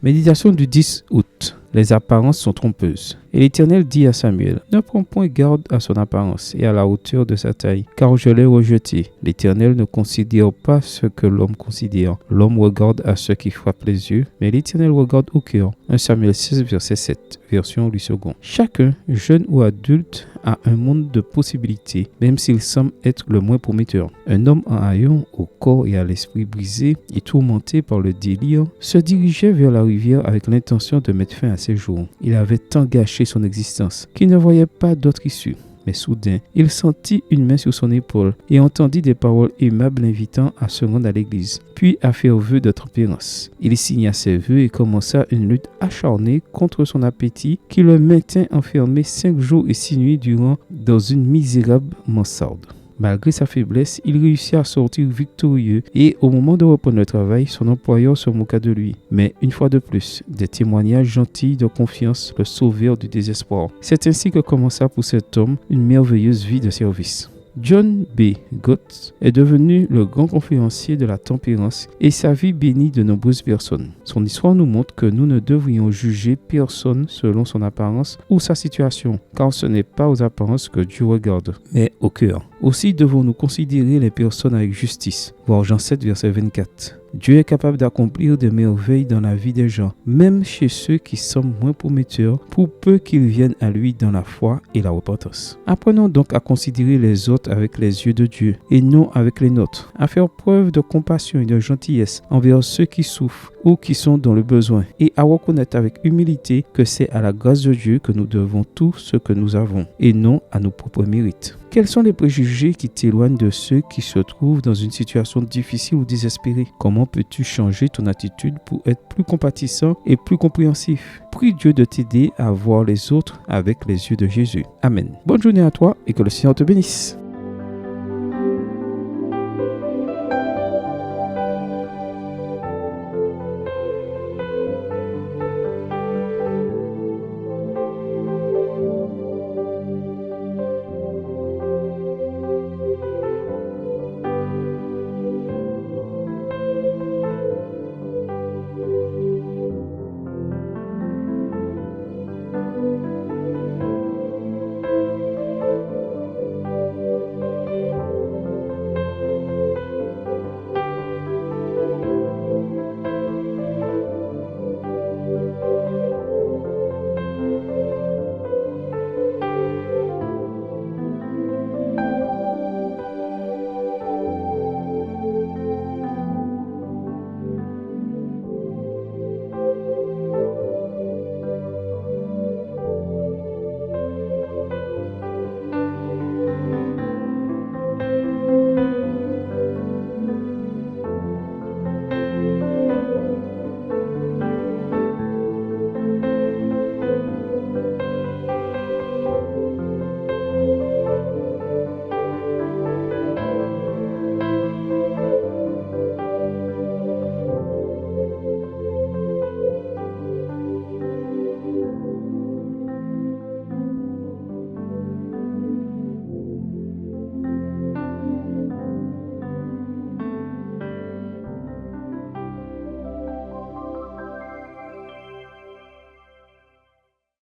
Méditation du 10 août. Les apparences sont trompeuses. Et l'Éternel dit à Samuel, ne prends point garde à son apparence et à la hauteur de sa taille, car je l'ai rejeté. L'Éternel ne considère pas ce que l'homme considère. L'homme regarde à ce qui frappe les yeux, mais l'Éternel regarde au cœur. 1 Samuel 16, verset 7, version Louis II. Chacun, jeune ou adulte, a un monde de possibilités, même s'il semble être le moins prometteur. Un homme en haillons, au corps et à l'esprit brisé et tourmenté par le délire, se dirigeait vers la rivière avec l'intention de mettre fin à ses jours. Il avait tant gâché son existence qu'il ne voyait pas d'autre issue. Mais soudain, il sentit une main sur son épaule et entendit des paroles aimables l'invitant à se rendre à l'église, puis à faire vœu de tempérance. Il signa ses vœux et commença une lutte acharnée contre son appétit qui le maintint enfermé 5 jours et 6 nuits durant dans une misérable mansarde. Malgré sa faiblesse, il réussit à sortir victorieux et au moment de reprendre le travail, son employeur se moqua de lui. Mais une fois de plus, des témoignages gentils de confiance le sauvèrent du désespoir. C'est ainsi que commença pour cet homme une merveilleuse vie de service. John B. Gotts est devenu le grand conférencier de la tempérance et sa vie bénit de nombreuses personnes. Son histoire nous montre que nous ne devrions juger personne selon son apparence ou sa situation, car ce n'est pas aux apparences que Dieu regarde, mais au cœur. Aussi devons-nous considérer les personnes avec justice. Voir Jean 7, verset 24. Dieu est capable d'accomplir des merveilles dans la vie des gens, même chez ceux qui semblent moins prometteurs, pour peu qu'ils viennent à lui dans la foi et la repentance. Apprenons donc à considérer les autres avec les yeux de Dieu et non avec les nôtres, à faire preuve de compassion et de gentillesse envers ceux qui souffrent ou qui sont dans le besoin, et à reconnaître avec humilité que c'est à la grâce de Dieu que nous devons tout ce que nous avons, et non à nos propres mérites. Quels sont les préjugés qui t'éloignent de ceux qui se trouvent dans une situation difficile ou désespérée? Comment peux-tu changer ton attitude pour être plus compatissant et plus compréhensif? Prie Dieu de t'aider à voir les autres avec les yeux de Jésus. Amen. Bonne journée à toi et que le Seigneur te bénisse.